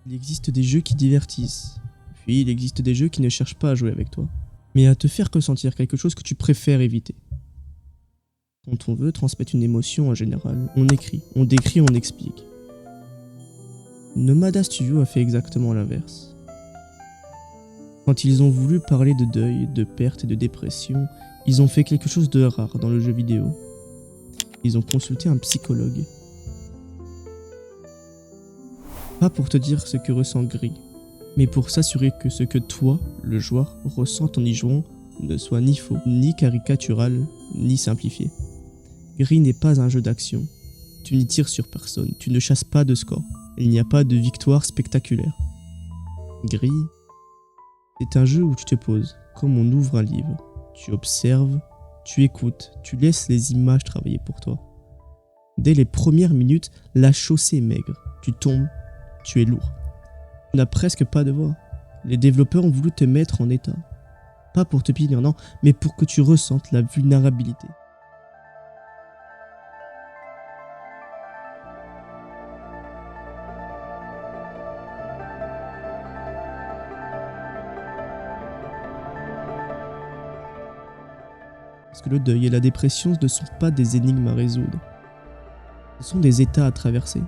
Il existe des jeux qui divertissent, puis il existe des jeux qui ne cherchent pas à jouer avec toi, mais à te faire ressentir quelque chose que tu préfères éviter. Quand on veut transmettre une émotion en général, on écrit, on décrit, on explique. Nomada Studio a fait exactement l'inverse. Quand ils ont voulu parler de deuil, de perte et de dépression, ils ont fait quelque chose de rare dans le jeu vidéo. Ils ont consulté un psychologue. Pas pour te dire ce que ressent Gris, mais pour s'assurer que ce que toi, le joueur, ressent en y jouant ne soit ni faux, ni caricatural, ni simplifié. Gris n'est pas un jeu d'action. Tu n'y tires sur personne, tu ne chasses pas de score. Il n'y a pas de victoire spectaculaire. Gris, c'est un jeu où tu te poses, comme on ouvre un livre. Tu observes, tu écoutes, tu laisses les images travailler pour toi. Dès les premières minutes, la chaussée est maigre. Tu tombes, tu es lourd. Tu n'as presque pas de voix. Les développeurs ont voulu te mettre en état. Pas pour te punir, non, mais pour que tu ressentes la vulnérabilité. Parce que le deuil et la dépression ne sont pas des énigmes à résoudre. Ce sont des états à traverser.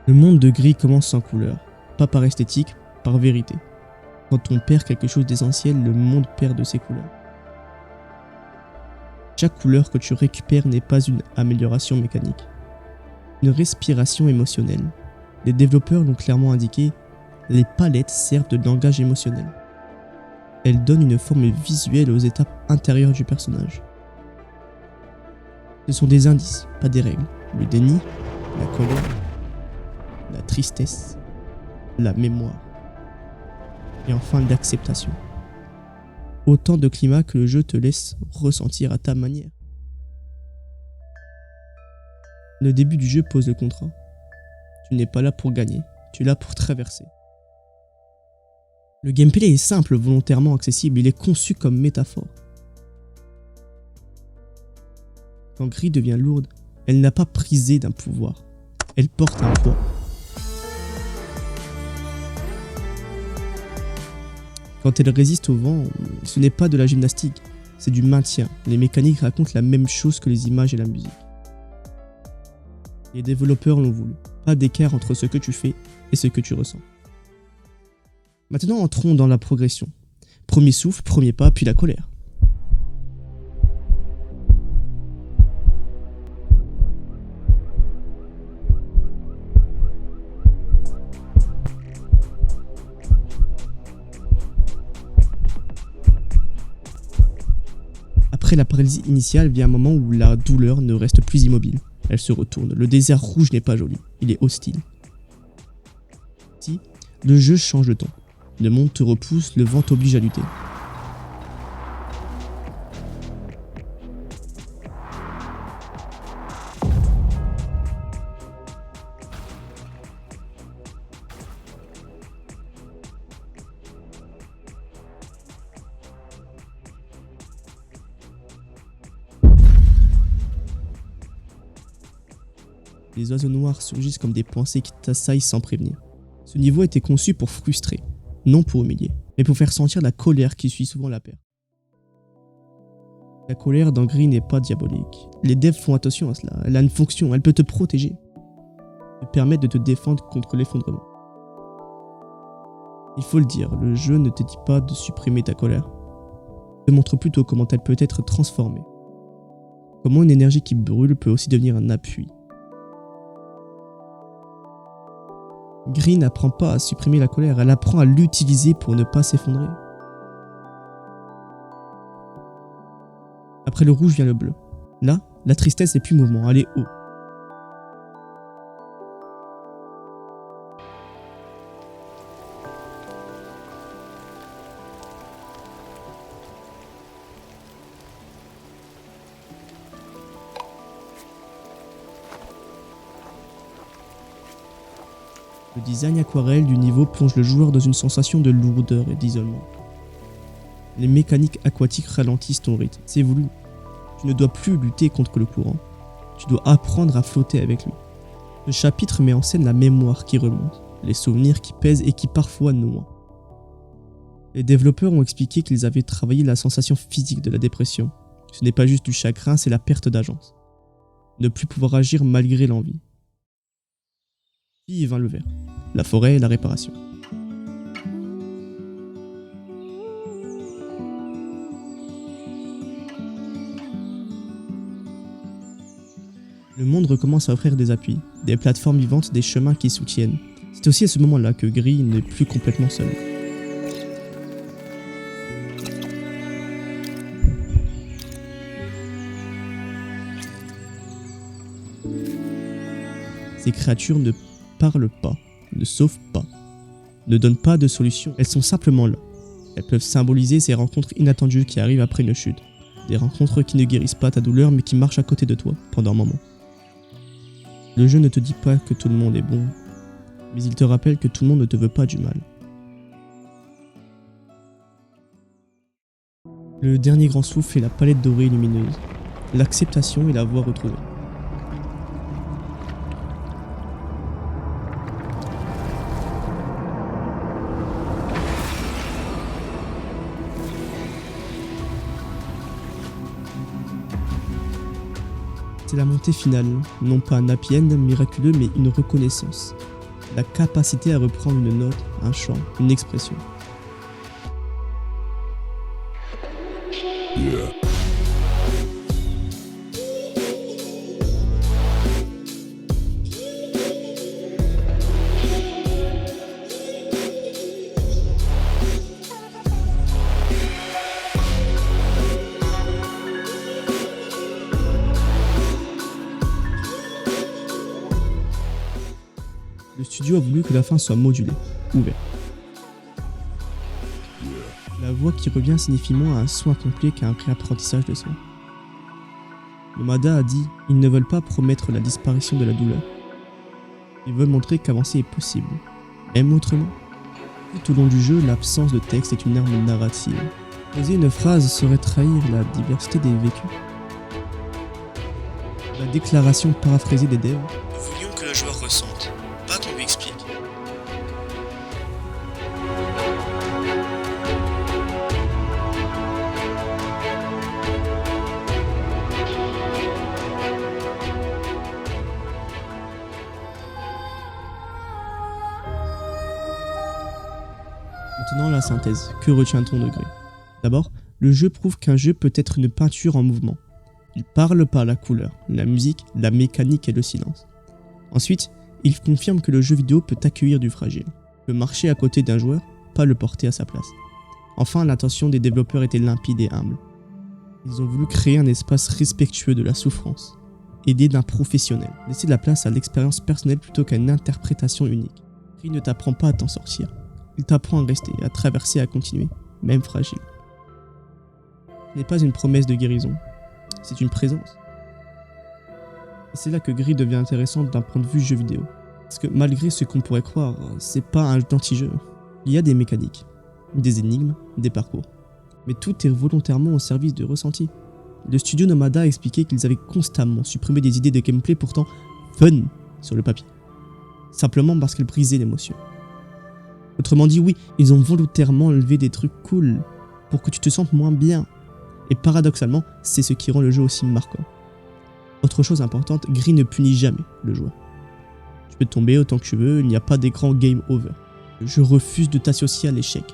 Le monde de Gris commence sans couleur, pas par esthétique, par vérité. Quand on perd quelque chose d'essentiel, le monde perd de ses couleurs. Chaque couleur que tu récupères n'est pas une amélioration mécanique, une respiration émotionnelle. Les développeurs l'ont clairement indiqué, les palettes servent de langage émotionnel. Elles donnent une forme visuelle aux étapes intérieures du personnage. Ce sont des indices, pas des règles. Le déni, la colère, la tristesse, la mémoire. Et enfin l'acceptation. Autant de climats que le jeu te laisse ressentir à ta manière. Le début du jeu pose le contrat. Tu n'es pas là pour gagner, tu es là pour traverser. Le gameplay est simple, volontairement accessible, il est conçu comme métaphore. Quand Gris devient lourde, elle n'a pas prisé d'un pouvoir, elle porte un poids. Quand elle résiste au vent, ce n'est pas de la gymnastique, c'est du maintien. Les mécaniques racontent la même chose que les images et la musique. Les développeurs l'ont voulu, pas d'écart entre ce que tu fais et ce que tu ressens. Maintenant entrons dans la progression. Premier souffle, premier pas, puis la colère. Après la paralysie initiale vient un moment où la douleur ne reste plus immobile. Elle se retourne. Le désert rouge n'est pas joli, il est hostile. Si, le jeu change de ton. Le monde te repousse, le vent t'oblige à lutter. Les oiseaux noirs surgissent comme des pensées qui t'assaillent sans prévenir. Ce niveau était conçu pour frustrer, non pour humilier, mais pour faire sentir la colère qui suit souvent la perte. La colère dans Gris n'est pas diabolique. Les devs font attention à cela, elle a une fonction, elle peut te protéger, te permettre de te défendre contre l'effondrement. Il faut le dire, le jeu ne te dit pas de supprimer ta colère. Il te montre plutôt comment elle peut être transformée. Comment une énergie qui brûle peut aussi devenir un appui. Gris n'apprend pas à supprimer la colère, elle apprend à l'utiliser pour ne pas s'effondrer. Après le rouge vient le bleu. Là, la tristesse n'est plus mouvement, elle est haut. Le design aquarelle du niveau plonge le joueur dans une sensation de lourdeur et d'isolement. Les mécaniques aquatiques ralentissent ton rythme, c'est voulu. Tu ne dois plus lutter contre le courant, tu dois apprendre à flotter avec lui. Ce chapitre met en scène la mémoire qui remonte, les souvenirs qui pèsent et qui parfois noient. Les développeurs ont expliqué qu'ils avaient travaillé la sensation physique de la dépression. Ce n'est pas juste du chagrin, c'est la perte d'agence. Ne plus pouvoir agir malgré l'envie. Puis vint le verre, la forêt et la réparation. Le monde recommence à offrir des appuis, des plateformes vivantes, des chemins qui soutiennent. C'est aussi à ce moment-là que Gris n'est plus complètement seul. Ces créatures ne parlent pas, ne sauvent pas, ne donnent pas de solution, elles sont simplement là. Elles peuvent symboliser ces rencontres inattendues qui arrivent après une chute. Des rencontres qui ne guérissent pas ta douleur mais qui marchent à côté de toi pendant un moment. Le jeu ne te dit pas que tout le monde est bon, mais il te rappelle que tout le monde ne te veut pas du mal. Le dernier grand souffle est la palette dorée lumineuse, l'acceptation et la voie retrouvée. C'est la montée finale, non pas un happy end miraculeux mais une reconnaissance. La capacité à reprendre une note, un chant, une expression. Le studio a voulu que la fin soit modulée, ouverte. La voix qui revient signifie moins un soin complet qu'un réapprentissage de soi. Nomada a dit « Ils ne veulent pas promettre la disparition de la douleur. Ils veulent montrer qu'avancer est possible, même autrement. » Tout au long du jeu, l'absence de texte est une arme narrative. Poser une phrase serait trahir la diversité des vécus. La déclaration paraphrasée des devs. Nous voulions que le joueur ressente, pas qu'on lui explique. Maintenant la synthèse, que retient-on de Gris? D'abord, le jeu prouve qu'un jeu peut être une peinture en mouvement. Il parle par la couleur, la musique, la mécanique et le silence. Ensuite, il confirme que le jeu vidéo peut accueillir du fragile, peut marcher à côté d'un joueur, pas le porter à sa place. Enfin, l'intention des développeurs était limpide et humble. Ils ont voulu créer un espace respectueux de la souffrance, aidé d'un professionnel, laisser de la place à l'expérience personnelle plutôt qu'à une interprétation unique. Gris ne t'apprend pas à t'en sortir, il t'apprend à rester, à traverser, à continuer, même fragile. Ce n'est pas une promesse de guérison, c'est une présence. Et c'est là que Gris devient intéressant d'un point de vue jeu vidéo. Parce que malgré ce qu'on pourrait croire, c'est pas un anti-jeu. Il y a des mécaniques, des énigmes, des parcours. Mais tout est volontairement au service de ressenti. Le studio Nomada a expliqué qu'ils avaient constamment supprimé des idées de gameplay pourtant fun sur le papier. Simplement parce qu'elles brisaient l'émotion. Autrement dit, oui, ils ont volontairement enlevé des trucs cool pour que tu te sentes moins bien. Et paradoxalement, c'est ce qui rend le jeu aussi marquant. Autre chose importante, Gris ne punit jamais le joueur. Tu peux tomber autant que tu veux, il n'y a pas d'écran game over. Le jeu refuse de t'associer à l'échec.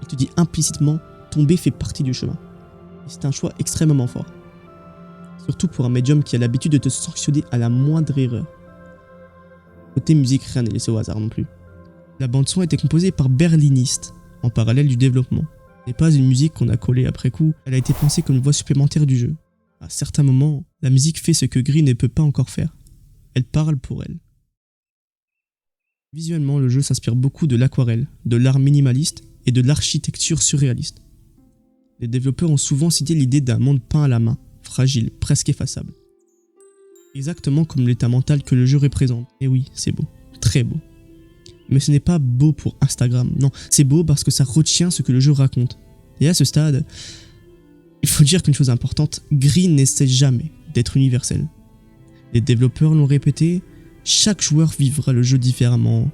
Il te dit implicitement, tomber fait partie du chemin. Et c'est un choix extrêmement fort. Surtout pour un médium qui a l'habitude de te sanctionner à la moindre erreur. Côté musique, rien n'est laissé au hasard non plus. La bande-son a été composée par Berliniste, en parallèle du développement. Ce n'est pas une musique qu'on a collée après coup, elle a été pensée comme une voix supplémentaire du jeu. À certains moments, la musique fait ce que Gris ne peut pas encore faire. Elle parle pour elle. Visuellement, le jeu s'inspire beaucoup de l'aquarelle, de l'art minimaliste et de l'architecture surréaliste. Les développeurs ont souvent cité l'idée d'un monde peint à la main, fragile, presque effaçable. Exactement comme l'état mental que le jeu représente. Et oui, c'est beau, très beau. Mais ce n'est pas beau pour Instagram, non, c'est beau parce que ça retient ce que le jeu raconte. Et à ce stade, il faut dire qu'une chose importante, Gris n'essaie jamais d'être universel. Les développeurs l'ont répété, Chaque joueur vivra le jeu différemment.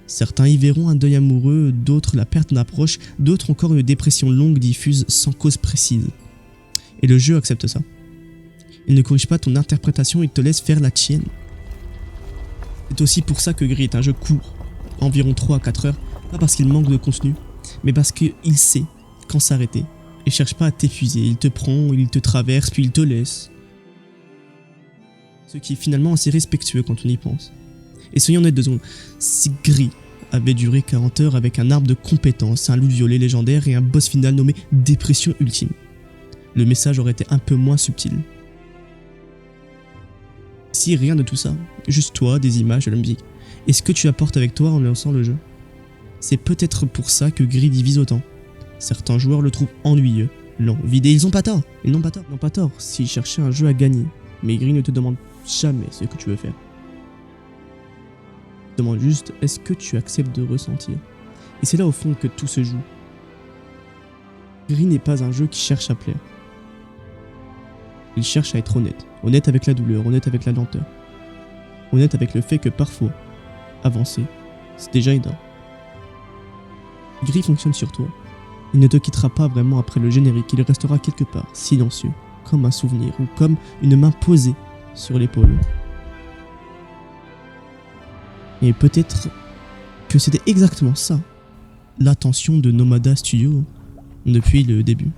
Certains y verront un deuil amoureux, d'autres la perte d'un proche, d'autres encore une dépression longue diffuse sans cause précise. Et le jeu accepte ça. Il ne corrige pas ton interprétation, il te laisse faire la tienne. C'est aussi pour ça que Gris est un jeu court, environ 3 à 4 heures, pas parce qu'il manque de contenu, mais parce qu'il sait quand s'arrêter. Il cherche pas à t'épuiser, il te prend, il te traverse, puis il te laisse. Ce qui est finalement assez respectueux quand on y pense. Et soyons honnêtes 2 secondes, si Gris avait duré 40 heures avec un arbre de compétences, un loup violet légendaire et un boss final nommé Dépression Ultime, le message aurait été un peu moins subtil. Si rien de tout ça, juste toi, des images, de la musique, et ce que tu apportes avec toi en lançant le jeu. C'est peut-être pour ça que Gris divise autant. Certains joueurs le trouvent ennuyeux, lent, vide, et ils n'ont pas tort, ils n'ont pas tort s'ils cherchaient un jeu à gagner. Mais Gris ne te demande jamais ce que tu veux faire. Il te demande juste est-ce que tu acceptes de ressentir. Et c'est là au fond que tout se joue. Gris n'est pas un jeu qui cherche à plaire. Il cherche à être honnête. Honnête avec la douleur, honnête avec la lenteur. Honnête avec le fait que parfois, avancer, c'est déjà énorme. Gris fonctionne sur toi. Il ne te quittera pas vraiment après le générique, il restera quelque part, silencieux, comme un souvenir ou comme une main posée sur l'épaule. Et peut-être que c'était exactement ça, l'attention de Nomada Studio depuis le début.